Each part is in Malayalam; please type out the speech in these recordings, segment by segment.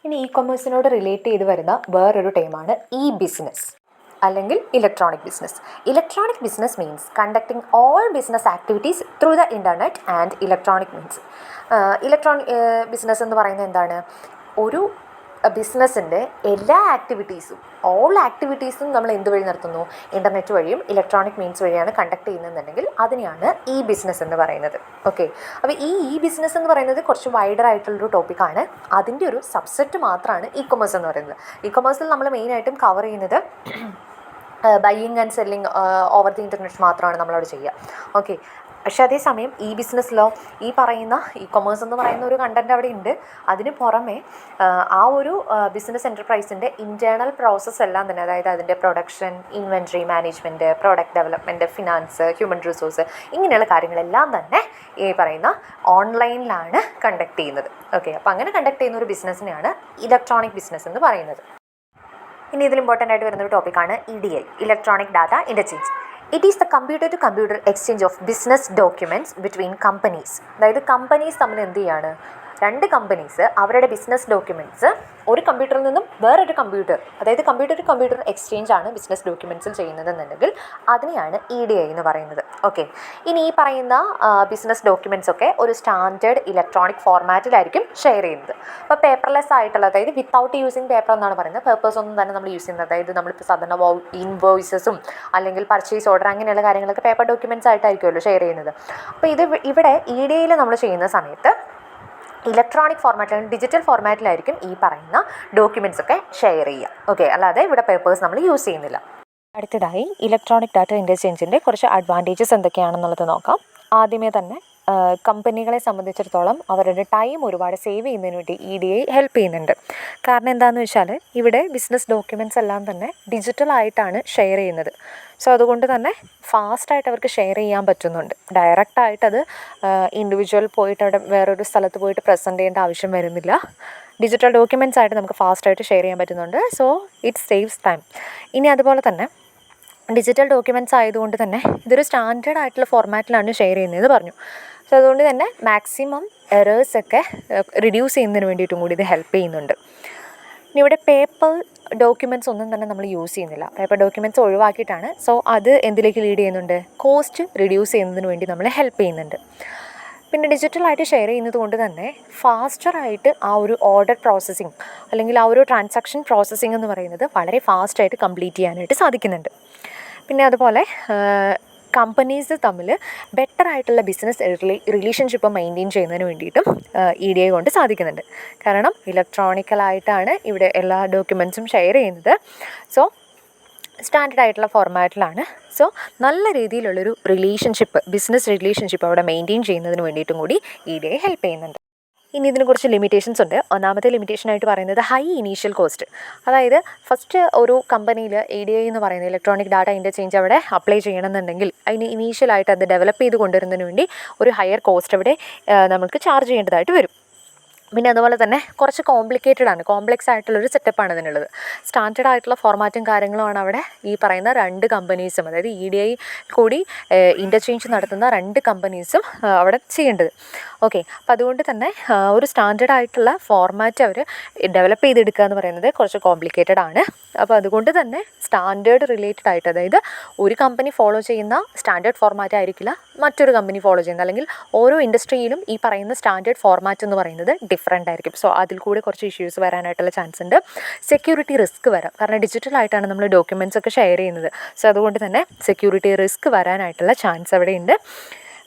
ഇനി ഇ കൊമേഴ്സിനോട് റിലേറ്റ് ചെയ്ത് വരുന്ന വേറൊരു ടൈമാണ് ഇ ബിസിനസ് അല്ലെങ്കിൽ electronic business. Electronic business means conducting all business activities through the internet and electronic means. Electronic business എന്ന് പറയുന്നത് എന്താണ്? ഒരു ബിസിനസ്സിൻ്റെ എല്ലാ ആക്ടിവിറ്റീസും ഓൾ ആക്ടിവിറ്റീസും നമ്മൾ എന്ത് വഴി നടത്തുന്നു? ഇൻ്റർനെറ്റ് വഴിയും ഇലക്ട്രോണിക് മീൻസ് വഴിയാണ് കണ്ടക്ട് ചെയ്യുന്നതെന്നുണ്ടെങ്കിൽ അതിനെയാണ് ഇ ബിസിനസ് എന്ന് പറയുന്നത്. ഓക്കെ, അപ്പോൾ ഈ ബിസിനസ് എന്ന് പറയുന്നത് കുറച്ച് വൈഡർ ആയിട്ടുള്ളൊരു ടോപ്പിക്കാണ്. അതിൻ്റെ ഒരു സബ്സെറ്റ് മാത്രമാണ് ഇ കൊമേഴ്സ് എന്ന് പറയുന്നത്. ഇ കൊമേഴ്സിൽ നമ്മൾ മെയിനായിട്ടും കവർ ചെയ്യുന്നത് buying and selling over the internet മാത്രമാണ് നമ്മളവിടെ ചെയ്യുക. ഓക്കെ, പക്ഷേ അതേസമയം ഈ ബിസിനസ്സിലോ ഈ പറയുന്ന ഇ കൊമേഴ്സ് എന്ന് പറയുന്ന ഒരു കണ്ടൻറ്റ് അവിടെ ഉണ്ട്. അതിന് പുറമെ ആ ഒരു ബിസിനസ് എൻ്റർപ്രൈസിൻ്റെ ഇൻറ്റേർണൽ പ്രോസസ്സ് എല്ലാം തന്നെ, അതായത് അതിൻ്റെ production, inventory management, product development, finance, human resource, ഇങ്ങനെയുള്ള കാര്യങ്ങളെല്ലാം തന്നെ ഈ പറയുന്ന ഓൺലൈനിലാണ് കണ്ടക്ട് ചെയ്യുന്നത്. ഓക്കെ, അപ്പോൾ അങ്ങനെ കണ്ടക്ട് ചെയ്യുന്ന ഒരു ബിസിനസ്സിനെയാണ് ഇലക്ട്രോണിക് ബിസിനസ് എന്ന് പറയുന്നത്. ഇനി ഇതിൽ ഇമ്പോർട്ടൻ്റ് ആയിട്ട് വരുന്ന ഒരു ടോപ്പിക്കാണ് EDI, electronic data interchange. It is the computer to computer exchange of business documents between companies. അതായത് കമ്പനീസ് തമ്മിൽ എന്ത് ചെയ്യാണ്? രണ്ട് കമ്പനീസ് അവരുടെ ബിസിനസ് ഡോക്യുമെൻറ്റ്സ് ഒരു കമ്പ്യൂട്ടറിൽ നിന്നും വേറൊരു കമ്പ്യൂട്ടർ, അതായത് കമ്പ്യൂട്ടർ ടു കമ്പ്യൂട്ടർ എക്സ്ചേഞ്ച് ആണ് ബിസിനസ് ഡോക്യുമെൻറ്റ്സിൽ ചെയ്യുന്നതെന്നുണ്ടെങ്കിൽ അതിനെയാണ് EDI എന്ന് പറയുന്നത്. ഓക്കെ, ഇനി ഈ പറയുന്ന ബിസിനസ് ഡോക്യുമെൻറ്റ്സ് ഒക്കെ ഒരു സ്റ്റാൻഡേർഡ് ഇലക്ട്രോണിക് ഫോർമാറ്റിലായിരിക്കും ഷെയർ ചെയ്യുന്നത്. അപ്പോൾ പേപ്പർലെസ് ആയിട്ടുള്ള, അതായത് വിത്തൗട്ട് യൂസിങ് പേപ്പർ എന്നാണ് പറയുന്നത്. പേപ്പേഴ്സ് ഒന്നും തന്നെ നമ്മൾ യൂസ് ചെയ്യുന്നത്, അതായത് നമ്മളിപ്പോൾ സാധാരണ ഇൻവോയ്സസും അല്ലെങ്കിൽ പർച്ചേസ് ഓർഡർ അങ്ങനെയുള്ള കാര്യങ്ങളൊക്കെ പേപ്പർ ഡോക്യുമെൻറ്റ്സ് ആയിട്ടായിരിക്കുമല്ലോ ഷെയർ ചെയ്യുന്നത്. അപ്പോൾ ഇവിടെ EDIയിൽ നമ്മൾ ചെയ്യുന്ന സമയത്ത് ഇലക്ട്രോണിക് ഫോർമാറ്റിൽ, ഡിജിറ്റൽ ഫോർമാറ്റിലായിരിക്കും ഈ പറയുന്ന ഡോക്യുമെൻറ്റ്സ് ഒക്കെ ഷെയർ ചെയ്യുക. ഓക്കെ, അല്ലാതെ ഇവിടെ പേപ്പേഴ്സ് നമ്മൾ യൂസ് ചെയ്യുന്നില്ല. അടുത്തതായി ഇലക്ട്രോണിക് ഡാറ്റ ഇൻ്റർചേഞ്ചിൻ്റെ കുറച്ച് അഡ്വാൻറ്റേജസ് എന്തൊക്കെയാണെന്നുള്ളത് നോക്കാം. ആദ്യമേ തന്നെ കമ്പനികളെ സംബന്ധിച്ചിടത്തോളം അവരുടെ ടൈം ഒരുപാട് സേവ് ചെയ്യുന്നതിന് വേണ്ടി EDI ഹെൽപ്പ് ചെയ്യുന്നുണ്ട്. കാരണം എന്താണെന്ന് വെച്ചാൽ ഇവിടെ ബിസിനസ് ഡോക്യുമെൻറ്റ്സ് എല്ലാം തന്നെ ഡിജിറ്റലായിട്ടാണ് ഷെയർ ചെയ്യുന്നത്. സോ അതുകൊണ്ട് തന്നെ ഫാസ്റ്റായിട്ട് അവർക്ക് ഷെയർ ചെയ്യാൻ പറ്റുന്നുണ്ട്. ഡയറക്റ്റായിട്ടത് ഇൻഡിവിജ്വൽ പോയിട്ട് അവിടെ വേറൊരു സ്ഥലത്ത് പോയിട്ട് പ്രസൻറ്റ് ചെയ്യേണ്ട ആവശ്യം വരുന്നില്ല. ഡിജിറ്റൽ ഡോക്യുമെൻറ്റ്സ് ആയിട്ട് നമുക്ക് ഫാസ്റ്റായിട്ട് ഷെയർ ചെയ്യാൻ പറ്റുന്നുണ്ട്. So it saves time. ഇനി അതുപോലെ തന്നെ ഡിജിറ്റൽ ഡോക്യുമെൻറ്റ്സ് ആയതുകൊണ്ട് തന്നെ ഇതൊരു സ്റ്റാൻഡേർഡ് ആയിട്ടുള്ള ഫോർമാറ്റിലാണ് ഷെയർ ചെയ്യുന്നതെന്ന് പറഞ്ഞു. സോ അതുകൊണ്ട് തന്നെ മാക്സിമം എറേഴ്സൊക്കെ റിഡ്യൂസ് ചെയ്യുന്നതിന് വേണ്ടിയിട്ടും കൂടി ഇത് ഹെൽപ്പ് ചെയ്യുന്നുണ്ട്. ഇനി ഇവിടെ പേപ്പർ ഡോക്യുമെൻറ്റ്സ് ഒന്നും തന്നെ നമ്മൾ യൂസ് ചെയ്യുന്നില്ല. Paper documents ഒഴിവാക്കിയിട്ടാണ്. സോ അത് എന്തിലേക്ക് ലീഡ് ചെയ്യുന്നുണ്ട്? കോസ്റ്റ് റിഡ്യൂസ് ചെയ്യുന്നതിന് വേണ്ടി നമ്മളെ ഹെൽപ്പ് ചെയ്യുന്നുണ്ട്. പിന്നെ ഡിജിറ്റലായിട്ട് ഷെയർ ചെയ്യുന്നത് കൊണ്ട് തന്നെ ഫാസ്റ്ററായിട്ട് ആ ഒരു ഓർഡർ പ്രോസസ്സിങ് അല്ലെങ്കിൽ ആ ഒരു ട്രാൻസാക്ഷൻ പ്രോസസ്സിങ് എന്ന് പറയുന്നത് വളരെ ഫാസ്റ്റായിട്ട് കംപ്ലീറ്റ് ചെയ്യാനായിട്ട് സാധിക്കുന്നുണ്ട്. പിന്നെ അതുപോലെ കമ്പനീസ് തമ്മിൽ ബെറ്റർ ആയിട്ടുള്ള ബിസിനസ് റിലേഷൻഷിപ്പ് മെയിൻറ്റെയിൻ ചെയ്യുന്നതിന് വേണ്ടിയിട്ടും EDI കൊണ്ട് സാധിക്കുന്നുണ്ട്. കാരണം ഇലക്ട്രോണിക്കലായിട്ടാണ് ഇവിടെ എല്ലാ ഡോക്യുമെൻറ്റ്സും ഷെയർ ചെയ്യുന്നത്. സോ സ്റ്റാൻഡേർഡ് ആയിട്ടുള്ള ഫോർമാറ്റിലാണ്. സോ നല്ല രീതിയിലുള്ളൊരു ബിസിനസ് റിലേഷൻഷിപ്പ് അവിടെ മെയിൻറ്റെയിൻ ചെയ്യുന്നതിന് വേണ്ടിയിട്ടും കൂടി EDI ഹെൽപ്പ് ചെയ്യുന്നുണ്ട്. ഇനി ഇതിന് കുറച്ച് ലിമിറ്റേഷൻസ് ഉണ്ട്. ഒന്നാമത്തെ ലിമിറ്റേഷനായിട്ട് പറയുന്നത് ഹൈ ഇനീഷ്യൽ കോസ്റ്റ്. അതായത് ഫസ്റ്റ് ഒരു കമ്പനിയിൽ EDI എന്ന് പറയുന്നത് ഇലക്ട്രോണിക് ഡാറ്റ ഇൻ്റർചേഞ്ച് അവിടെ അപ്ലൈ ചെയ്യണമെന്നുണ്ടെങ്കിൽ അതിന് ഇനീഷ്യലായിട്ട് അത് ഡെവലപ്പ് ചെയ്ത് കൊണ്ടുവരുന്നതിന് വേണ്ടി ഒരു ഹയർ കോസ്റ്റ് അവിടെ നമുക്ക് ചാർജ് ചെയ്യേണ്ടതായിട്ട് വരും. പിന്നെ അതുപോലെ തന്നെ കുറച്ച് കോംപ്ലക്സ് ആയിട്ടുള്ളൊരു സെറ്റപ്പാണ് അതിനുള്ളത്. സ്റ്റാൻഡേർഡ് ആയിട്ടുള്ള ഫോർമാറ്റും കാര്യങ്ങളുമാണ് അവിടെ ഈ പറയുന്ന രണ്ട് കമ്പനീസും, അതായത് EDI കൂടി ഇൻ്റർചേഞ്ച് നടത്തുന്ന രണ്ട് കമ്പനീസും അവിടെ ചെയ്യേണ്ടത്. ഓക്കെ, അപ്പോൾ അതുകൊണ്ട് തന്നെ ഒരു സ്റ്റാൻഡേർഡ് ആയിട്ടുള്ള ഫോർമാറ്റ് അവർ ഡെവലപ്പ് ചെയ്തെടുക്കുക എന്ന് പറയുന്നത് കുറച്ച് കോംപ്ലിക്കേറ്റഡ് ആണ്. അപ്പോൾ അതുകൊണ്ട് തന്നെ സ്റ്റാൻഡേർഡ് റിലേറ്റഡ് ആയിട്ട്, അതായത് ഒരു കമ്പനി ഫോളോ ചെയ്യുന്ന സ്റ്റാൻഡേർഡ് ഫോർമാറ്റ് ആയിരിക്കില്ല മറ്റൊരു കമ്പനി ഫോളോ ചെയ്യുന്നത്. അല്ലെങ്കിൽ ഓരോ ഇൻഡസ്ട്രിയിലും ഈ പറയുന്ന സ്റ്റാൻഡേർഡ് ഫോർമാറ്റ് എന്ന് പറയുന്നത് ഡിഫറെൻ്റ് ആയിരിക്കും. സോ അതിൽ കൂടി കുറച്ച് ഇഷ്യൂസ് വരാനായിട്ടുള്ള ചാൻസ് ഉണ്ട്. സെക്യൂരിറ്റി റിസ്ക് വരാം, കാരണം ഡിജിറ്റലായിട്ടാണ് നമ്മൾ ഡോക്യുമെൻറ്റ്സ് ഒക്കെ ഷെയർ ചെയ്യുന്നത്. സോ അതുകൊണ്ട് തന്നെ സെക്യൂരിറ്റി റിസ്ക് വരാനായിട്ടുള്ള ചാൻസ് അവിടെ ഉണ്ട്.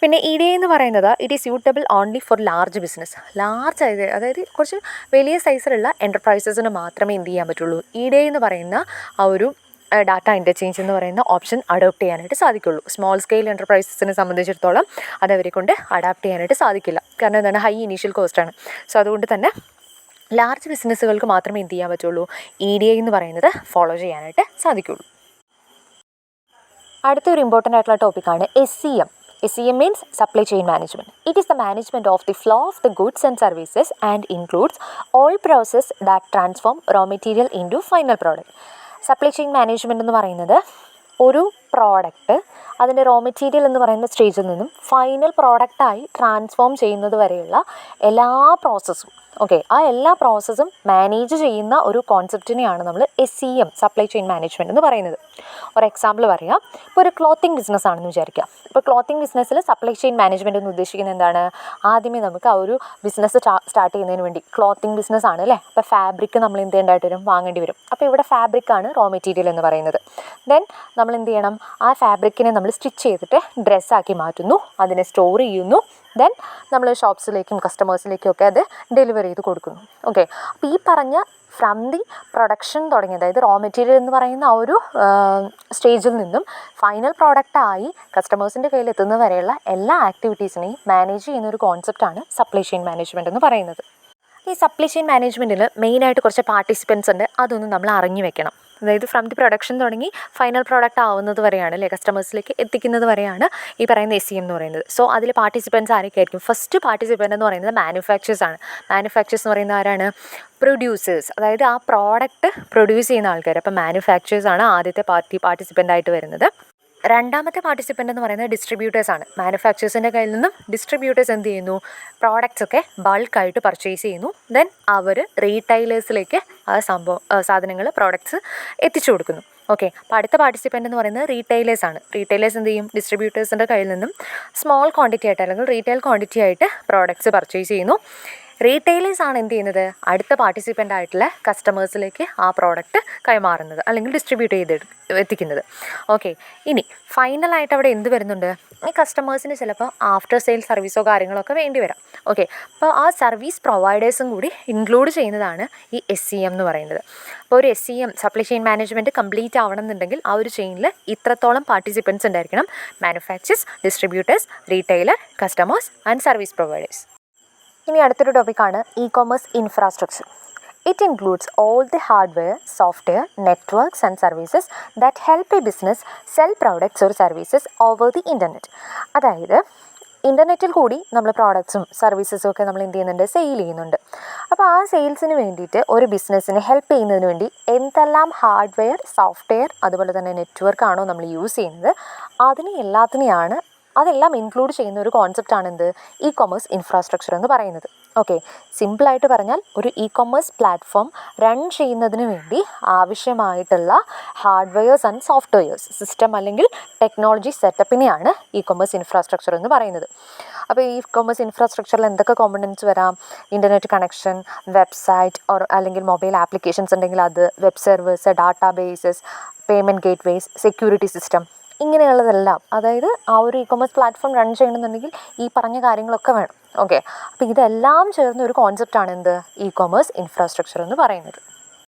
പിന്നെ EDI എന്ന് പറയുന്നത് it is suitable only for large business. അതായത് കുറച്ച് വലിയ സൈസിലുള്ള എൻ്റർപ്രൈസസിന് മാത്രമേ എന്ത് ചെയ്യാൻ പറ്റുള്ളൂ? EDI എന്ന് പറയുന്ന ആ ഒരു ഡാറ്റ ഇൻ്റർചേഞ്ച് എന്ന് പറയുന്ന ഓപ്ഷൻ അഡോപ്റ്റ് ചെയ്യാനായിട്ട് സാധിക്കുള്ളൂ. സ്മോൾ സ്കെയിൽ എൻ്റർപ്രൈസസിനെ സംബന്ധിച്ചിടത്തോളം അതവരെ കൊണ്ട് അഡാപ്റ്റ് ചെയ്യാനായിട്ട് സാധിക്കില്ല. കാരണം എന്താണ്? High initial കോസ്റ്റാണ്. സോ അതുകൊണ്ട് തന്നെ ലാർജ് ബിസിനസ്സുകൾക്ക് മാത്രമേ എന്ത് ചെയ്യാൻ പറ്റുള്ളൂ? EDI എന്ന് പറയുന്നത് ഫോളോ ചെയ്യാനായിട്ട് സാധിക്കുള്ളൂ. അടുത്തൊരു ഇമ്പോർട്ടൻ്റ് ആയിട്ടുള്ള ടോപ്പിക്കാണ് SCM. SCM means supply chain management. It is the management of the flow of the goods and services and includes all process that transform raw material into final product. Supply chain management എന്ന് പറയുന്നത് ഒരു പ്രോഡക്റ്റ് അതിൻ്റെ റോ മെറ്റീരിയൽ എന്ന് പറയുന്ന സ്റ്റേജിൽ നിന്നും ഫൈനൽ പ്രോഡക്റ്റായി ട്രാൻസ്ഫോം ചെയ്യുന്നത് വരെയുള്ള എല്ലാ പ്രോസസ്സും, ഓക്കെ, ആ എല്ലാ പ്രോസസ്സും മാനേജ് ചെയ്യുന്ന ഒരു കോൺസെപ്റ്റിനെയാണ് നമ്മൾ SCM, സപ്ലൈ ചെയിൻ മാനേജ്മെൻറ്റ് എന്ന് പറയുന്നത്. ഒരു എക്സാമ്പിൾ പറയാം. ഇപ്പോൾ ഒരു ക്ലോത്തിങ് ബിസിനസ് ആണെന്ന് വിചാരിക്കാം. ഇപ്പോൾ ക്ലോത്തിങ് ബിസിനസ്സിൽ സപ്ലൈ ചെയിൻ മാനേജ്മെൻറ്റ് എന്ന് ഉദ്ദേശിക്കുന്നത് എന്താണ്? ആദ്യമേ നമുക്ക് ആ ഒരു ബിസിനസ് സ്റ്റാർട്ട് ചെയ്യുന്നതിന് വേണ്ടി, ക്ലോത്തിങ് ബിസിനസ് ആണ് അല്ലേ, അപ്പോൾ ഫാബ്രിക് നമ്മൾ എന്ത് ചെയ്യേണ്ടതായിട്ട് വരും? വാങ്ങേണ്ടി വരും. അപ്പോൾ ഇവിടെ ഫാബ്രിക്കാണ് റോ മെറ്റീരിയൽ എന്ന് പറയുന്നത്. ദെൻ നമ്മൾ എന്ത് ചെയ്യണം? ആ ഫാബ്രിക്കിനെ നമ്മൾ സ്റ്റിച്ച് ചെയ്തിട്ട് ഡ്രസ്സാക്കി മാറ്റുന്നു, അതിനെ സ്റ്റോർ ചെയ്യുന്നു. ദെൻ നമ്മൾ ഷോപ്സിലേക്കും കസ്റ്റമേഴ്സിലേക്കും ഒക്കെ അത് ഡെലിവർ ചെയ്ത് കൊടുക്കുന്നു. ഓക്കെ, അപ്പോൾ ഈ പറഞ്ഞ ഫ്രം ദി പ്രൊഡക്ഷൻ തുടങ്ങി, അതായത് റോ മെറ്റീരിയൽ എന്ന് പറയുന്ന ആ ഒരു സ്റ്റേജിൽ നിന്നും ഫൈനൽ പ്രോഡക്റ്റായി കസ്റ്റമേഴ്സിൻ്റെ കയ്യിൽ എത്തുന്നത് വരെയുള്ള എല്ലാ ആക്ടിവിറ്റീസിനെയും മാനേജ് ചെയ്യുന്ന ഒരു കോൺസെപ്റ്റാണ് സപ്ലൈ ചെയിൻ മാനേജ്മെൻറ്റ് എന്ന് പറയുന്നത്. ഈ സപ്ലൈ ചെയിൻ മാനേജ്മെൻറ്റിൽ മെയിനായിട്ട് കുറച്ച് പാർട്ടിസിപ്പൻസ് ഉണ്ട്. അതൊന്നും നമ്മൾ അറിഞ്ഞു വെക്കണം. അതായത് ഫ്രം ദി പ്രൊഡക്ഷൻ തുടങ്ങി ഫൈനൽ പ്രോഡക്റ്റ് ആവുന്നത് വരെയാണ് അല്ലേ, കസ്റ്റമേഴ്സിലേക്ക് എത്തിക്കുന്നത് വരെയാണ് ഈ പറയുന്ന SCM എന്ന് പറയുന്നത്. സോ അതിൽ പാർട്ടിസിപ്പൻസ് ആരൊക്കെ ആയിരിക്കും? ഫസ്റ്റ് പാർട്ടിസിപ്പൻ്റ് എന്ന് പറയുന്നത് മാനുഫാക്ചേഴ്സ് ആണ്. മാനുഫാക്ചേഴ്സ് എന്ന് പറയുന്നത് ആരാണ്? പ്രൊഡ്യൂസേഴ്സ്, അതായത് ആ പ്രോഡക്റ്റ് പ്രൊഡ്യൂസ് ചെയ്യുന്ന ആൾക്കാർ. അപ്പോൾ മാനുഫാക്ചേഴ്സ് ആണ് ആദ്യത്തെ പാർട്ടിസിപ്പൻ്റ് ആയിട്ട് വരുന്നത്. രണ്ടാമത്തെ പാർട്ടിസിപ്പൻ്റ് എന്ന് പറയുന്നത് ഡിസ്ട്രിബ്യൂട്ടേഴ്സ് ആണ്. മാനുഫാക്ചേഴ്സിൻ്റെ കയ്യിൽ നിന്നും ഡിസ്ട്രിബ്യൂട്ടേഴ്സ് എന്ത് ചെയ്യുന്നു? പ്രോഡക്റ്റ്സ് ഒക്കെ ബൾക്കായിട്ട് പർച്ചേസ് ചെയ്യുന്നു. ദെൻ അവർ റീറ്റെയിലേഴ്സിലേക്ക് ആ സാധനങ്ങൾ, പ്രോഡക്റ്റ്സ് എത്തിച്ചു കൊടുക്കുന്നു. ഓക്കെ, അപ്പോൾ അടുത്ത പാർട്ടിസിപ്പൻ്റ് എന്ന് പറയുന്നത് റീറ്റെയിലേഴ്സ് ആണ്. റീറ്റെയിലേഴ്സ് എന്ത് ചെയ്യും? ഡിസ്ട്രിബ്യൂട്ടേഴ്സിൻ്റെ കയ്യിൽ നിന്നും സ്മോൾ ക്വാണ്ടിറ്റി ആയിട്ട് അല്ലെങ്കിൽ റീറ്റെയിൽ ക്വാണ്ടിറ്റി ആയിട്ട് പ്രോഡക്റ്റ്സ് പർച്ചേസ് ചെയ്യുന്നു. റീറ്റെയിലേഴ്സ് ആണ് എന്ത് ചെയ്യുന്നത്? അടുത്ത പാർട്ടിസിപ്പൻ്റ് ആയിട്ടുള്ള കസ്റ്റമേഴ്സിലേക്ക് ആ പ്രോഡക്റ്റ് കൈമാറുന്നത് അല്ലെങ്കിൽ ഡിസ്ട്രിബ്യൂട്ട് ചെയ്ത് എത്തിക്കുന്നത്. ഓക്കെ, ഇനി ഫൈനലായിട്ട് അവിടെ എന്ത് വരുന്നുണ്ട്? ഈ കസ്റ്റമേഴ്സിന് ചിലപ്പോൾ ആഫ്റ്റർ സെയിൽ സർവീസോ കാര്യങ്ങളൊക്കെ വേണ്ടി വരാം. ഓക്കെ, അപ്പോൾ ആ സർവീസ് പ്രൊവൈഡേഴ്സും കൂടി ഇൻക്ലൂഡ് ചെയ്യുന്നതാണ് ഈ SCM എന്ന് പറയുന്നത്. അപ്പോൾ ഒരു SCM, supply chain management complete ആവണമെന്നുണ്ടെങ്കിൽ ആ ഒരു ചെയിനിൽ ഇത്രത്തോളം പാർട്ടിസിപ്പൻസ് ഉണ്ടായിരിക്കണം: manufacturers, distributors, retailer, customers and service providers. ഇനി അടുത്തൊരു ടോപ്പിക്കാണ് e-commerce infrastructure. It includes all the hardware, software, networks and services that help a business sell products or services over the internet. അതായത് ഇൻ്റർനെറ്റിൽ കൂടി നമ്മൾ പ്രോഡക്ട്സും സർവീസസും ഒക്കെ നമ്മൾ എന്ത് ചെയ്യുന്നുണ്ട്? സെയിൽ ചെയ്യുന്നുണ്ട്. അപ്പോൾ ആ സെയിൽസിന് വേണ്ടിയിട്ട് ഒരു ബിസിനസ്സിനെ ഹെൽപ്പ് ചെയ്യുന്നതിന് വേണ്ടി എന്തെല്ലാം ഹാർഡ്വെയർ, സോഫ്റ്റ്വെയർ, അതുപോലെ തന്നെ നെറ്റ്വർക്കാണോ നമ്മൾ യൂസ് ചെയ്യുന്നത്, അതെല്ലാം ഇൻക്ലൂഡ് ചെയ്യുന്ന ഒരു കോൺസെപ്റ്റാണ് എന്ത്? ഇ-കൊമേഴ്സ് ഇൻഫ്രാസ്ട്രക്ചർ എന്ന് പറയുന്നത്. ഓക്കെ, സിമ്പിളായിട്ട് പറഞ്ഞാൽ ഒരു ഇ-കൊമേഴ്സ് പ്ലാറ്റ്ഫോം റൺ ചെയ്യുന്നതിന് വേണ്ടി ആവശ്യമായിട്ടുള്ള ഹാർഡ്വെയർസ് ആൻഡ് സോഫ്റ്റ്വെയർസ്, സിസ്റ്റം അല്ലെങ്കിൽ ടെക്നോളജി സെറ്റപ്പിനെയാണ് ഇ-കൊമേഴ്സ് ഇൻഫ്രാസ്ട്രക്ചർ എന്ന് പറയുന്നത്. അപ്പോൾ ഈ ഇ-കൊമേഴ്സ് ഇൻഫ്രാസ്ട്രക്ചറിൽ എന്തൊക്കെ കോമ്പണൻസ് വരാം? ഇൻ്റർനെറ്റ് കണക്ഷൻ, വെബ്സൈറ്റ് അല്ലെങ്കിൽ മൊബൈൽ ആപ്ലിക്കേഷൻസ് ഉണ്ടെങ്കിൽ അത്, web servers, databases, payment gateways, security system, ഇങ്ങനെയുള്ളതെല്ലാം. അതായത് ആ ഒരു ഇ-കൊമേഴ്സ് പ്ലാറ്റ്ഫോം റൺ ചെയ്യണമെന്നുണ്ടെങ്കിൽ ഈ പറഞ്ഞ കാര്യങ്ങളൊക്കെ വേണം. ഓക്കെ, അപ്പോൾ ഇതെല്ലാം ചേർന്ന ഒരു കോൺസെപ്റ്റാണ് എന്ത്? ഇ-കൊമേഴ്സ് ഇൻഫ്രാസ്ട്രക്ചർ എന്ന് പറയുന്നത്.